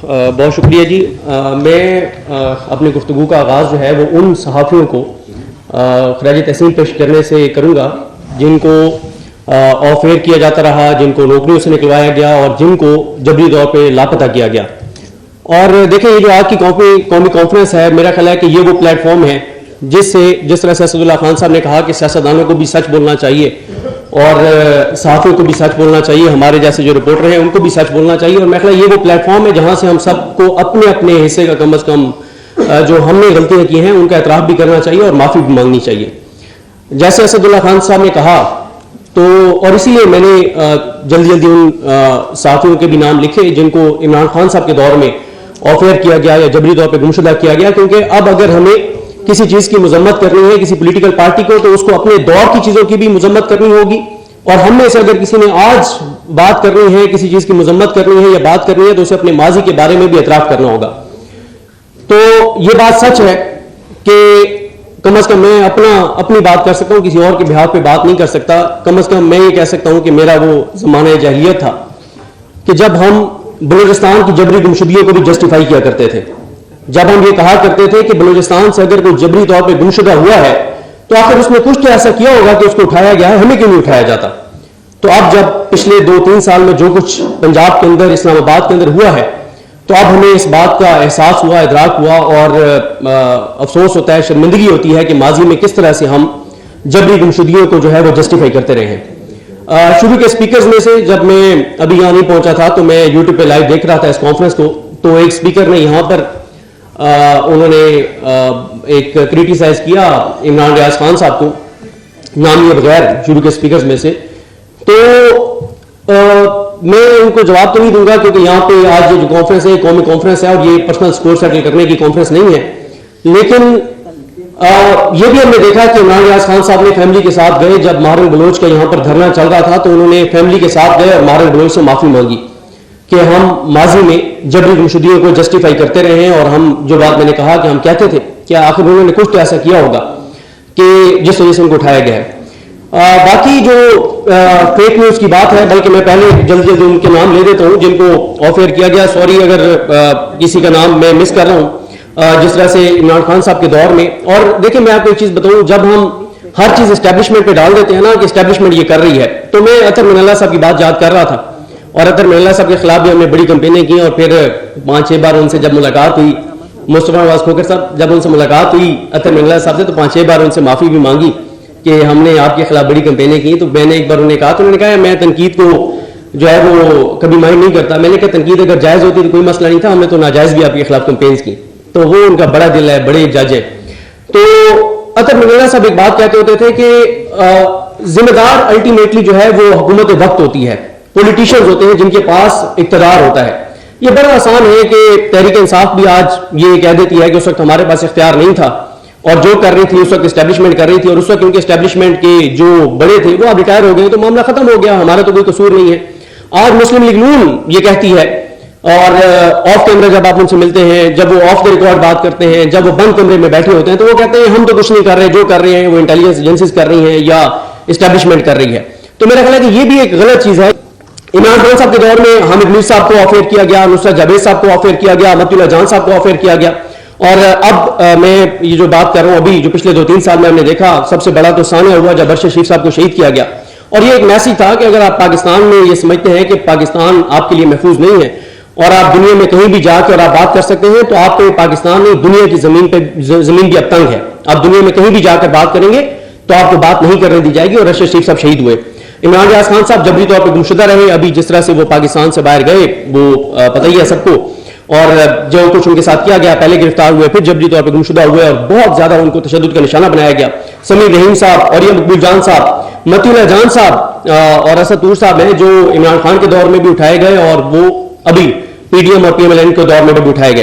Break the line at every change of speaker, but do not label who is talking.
بہت شکریہ جی. میں اپنی گفتگو کا آغاز جو ہے وہ ان صحافیوں کو خراج تحسین پیش کرنے سے کروں گا جن کو آف ایئر کیا جاتا رہا, جن کو نوکریوں سے نکلوایا گیا اور جن کو جبری طور پہ لاپتہ کیا گیا. اور دیکھیں, یہ جو آج کی قومی کانفرنس ہے, میرا خیال ہے کہ یہ وہ پلیٹ فارم ہے جس طرح سے اسد اللہ خان صاحب نے کہا کہ سیاستدانوں کو بھی سچ بولنا چاہیے اور صحافیوں کو بھی سچ بولنا چاہیے, ہمارے جیسے جو رپورٹر ہیں ان کو بھی سچ بولنا چاہیے. اور میرا خیال یہ وہ پلیٹ فارم ہے جہاں سے ہم سب کو اپنے اپنے حصے کا کم از کم جو ہم نے غلطیاں کی ہیں ان کا اعتراف بھی کرنا چاہیے اور معافی بھی مانگنی چاہیے. جیسے اسد اللہ خان صاحب نے کہا تو, اور اسی لیے میں نے جلدی ان صحافیوں کے بھی نام لکھے جن کو عمران خان صاحب کے دور میں آف ایئر کیا گیا یا جبری طور پہ گمشدہ کیا گیا, کیونکہ اب اگر ہمیں کسی چیز کی مذمت کرنی ہے کسی پولیٹیکل پارٹی کو تو اس کو اپنے دور کی چیزوں کی بھی مذمت کرنی ہوگی, اور ہم میں سے اگر کسی نے آج بات کرنی ہے, کسی چیز کی مذمت کرنی ہے یا بات کرنی ہے, تو اسے اپنے ماضی کے بارے میں بھی اعتراف کرنا ہوگا. تو یہ بات سچ ہے کہ کم از کم میں اپنی بات کر سکتا ہوں, کسی اور کے بہاف پہ بات نہیں کر سکتا. کم از کم میں یہ کہہ سکتا ہوں کہ میرا وہ زمانہ جاہلیت تھا کہ جب ہم بلوچستان کی جبری گمشدگیوں کو بھی جسٹیفائی کیا کرتے تھے, جب ہم یہ کہا کرتے تھے کہ بلوچستان سے اگر کوئی جبری طور پہ گمشدہ ہوا ہے تو آخر اس نے کچھ تو ایسا کیا ہوگا کہ اس کو اٹھایا گیا ہے, ہمیں کیوں نہیں اٹھایا جاتا. تو اب جب پچھلے 2-3 سال میں جو کچھ پنجاب کے اندر, اسلام آباد کے اندر ہوا ہے, تو اب ہمیں اس بات کا احساس ہوا, ادراک ہوا اور افسوس ہوتا ہے, شرمندگی ہوتی ہے کہ ماضی میں کس طرح سے ہم جبری گمشدگیوں کو جو ہے وہ جسٹیفائی کرتے رہے ہیں. شروع کے اسپیکرز میں سے جب میں ابھی یہاں نہیں پہنچا تھا تو میں یوٹیوب پہ لائیو دیکھ رہا تھا اس کانفرنس کو, تو ایک اسپیکر نے یہاں پر انہوں نے ایک کریٹیسائز کیا عمران ریاض خان صاحب کو نام لیے بغیر شروع کے اسپیکرز میں سے. تو میں ان کو جواب تو نہیں دوں گا کیونکہ یہاں پہ آج جو کانفرنس ہے قومی کانفرنس ہے اور یہ پرسنل سکور سیٹل کرنے کی کانفرنس نہیں ہے. لیکن یہ بھی ہم نے دیکھا کہ عمران ریاض خان صاحب نے فیملی کے ساتھ گئے, جب مہرنگ بلوچ کا یہاں پر دھرنا چل رہا تھا تو انہوں نے فیملی کے ساتھ گئے اور مہرنگ بلوچ سے معافی مانگی کہ ہم ماضی میں جبری گمشدگیوں کو جسٹیفائی کرتے رہے ہیں, اور ہم جو بات میں نے کہا کہ ہم کہتے تھے کہ آخر انہوں نے کچھ تو ایسا کیا ہوگا کہ جس وجہ سے ان کو اٹھایا گیا ہے. باقی جو فیک نیوز کی بات ہے, بلکہ میں پہلے جلدی ان کے نام لے دیتا ہوں جن کو آف ایئر کیا گیا. سوری اگر کسی کا نام میں مس کر رہا ہوں, جس طرح سے عمران خان صاحب کے دور میں. اور دیکھیں میں آپ کو ایک چیز بتاؤں, جب ہم ہر چیز اسٹیبلشمنٹ پہ ڈال دیتے ہیں نا کہ اسٹیبلشمنٹ یہ کر رہی ہے, تو میں اطہر من اللہ صاحب کی بات یاد کر رہا تھا, اور اطہر من اللہ صاحب کے خلاف بھی ہم نے بڑی کمپینیں کی, اور پھر 5-6 بار ان سے جب ملاقات ہوئی, مصطفیٰ نواز کھوکھر صاحب جب ان سے ملاقات ہوئی اطہر من اللہ صاحب سے, تو 5-6 بار ان سے معافی بھی مانگی کہ ہم نے آپ کے خلاف بڑی کمپینیں کی. تو میں نے ایک بار انہیں کہا, تو انہوں نے کہا میں تنقید کو جو ہے وہ کبھی مائنڈ نہیں کرتا. میں نے کہا تنقید اگر جائز ہوتی تو کوئی مسئلہ نہیں تھا, ہم نے تو ناجائز بھی آپ کے خلاف کمپینز کی. تو وہ ان کا بڑا دل ہے, بڑے جج ہے. تو اطہر من اللہ صاحب ایک بات کہتے ہوتے تھے کہ ذمہ دار الٹیمیٹلی جو ہے وہ حکومت وقت ہوتی ہے, پولیٹیشینز ہوتے ہیں جن کے پاس اقتدار ہوتا ہے. یہ بڑا آسان ہے کہ تحریک انصاف بھی آج یہ کہہ دیتی ہے کہ اس وقت ہمارے پاس اختیار نہیں تھا, اور جو کر رہی تھی اس وقت اسٹیبلشمنٹ کر رہی تھی, اور اس وقت ان کے اسٹیبلشمنٹ کے جو بڑے تھے وہ اب ریٹائر ہو گئے تو معاملہ ختم ہو گیا, ہمارا تو کوئی قصور نہیں ہے. آج مسلم لیگ نون یہ کہتی ہے, اور آف کیمرہ جب آپ ان سے ملتے ہیں, جب وہ آف دا ریکارڈ بات کرتے ہیں, جب وہ بند کمرے میں بیٹھے ہوتے ہیں, تو وہ کہتے ہیں ہم تو کچھ نہیں کر رہے, جو کر رہے ہیں وہ انٹیلیجنس ایجنسیز کر رہی ہیں یا اسٹیبلشمنٹ کر رہی ہے. تو میرا خیال ہے کہ یہ بھی ایک غلط چیز ہے. عمران خان صاحب کے دور میں حامد میر صاحب کو آف ایئر کیا گیا, نصرت جاوید صاحب کو آف ایئر کیا گیا, متی اللہ جان صاحب کو آف ایئر کیا گیا, اور اب میں یہ جو بات کر رہا ہوں ابھی جو پچھلے 2-3 سال میں ہم نے دیکھا, سب سے بڑا تو سانحہ ہوا جب ارشد شریف صاحب کو شہید کیا گیا. اور یہ ایک میسیج تھا کہ اگر آپ پاکستان میں یہ سمجھتے ہیں کہ پاکستان آپ کے لیے محفوظ نہیں ہے اور آپ دنیا میں کہیں بھی جا کے اور آپ بات کر سکتے ہیں, تو آپ کو پاکستان نہیں دنیا کی زمین بھی اب تنگ ہے. آپ دنیا میں کہیں بھی جا کر بات کریں گے تو آپ کو بات نہیں کرنے دی جائے گی. اور ارشد شریف صاحب شہید ہوئے. عمران ریاض خان صاحب جبری طور پہ گمشدہ رہے, ابھی جس طرح سے وہ پاکستان سے باہر گئے وہ پتہ ہی ہے سب کو, اور جو کچھ ان کے ساتھ کیا گیا, پہلے گرفتار ہوئے, پھر جبری طور پہ گمشدہ ہوئے, اور بہت زیادہ ان کو تشدد کا نشانہ بنایا گیا. سمیر رحیم صاحب, اور یہ مقبول جان صاحب, متی اللہ جان صاحب اور اسد طور صاحب ہیں جو عمران خان کے دور میں بھی اٹھائے گئے, اور وہ ابھی پی ڈی ایم اور پی ایم ایل این کے دور میں بھی اٹھائے گئے.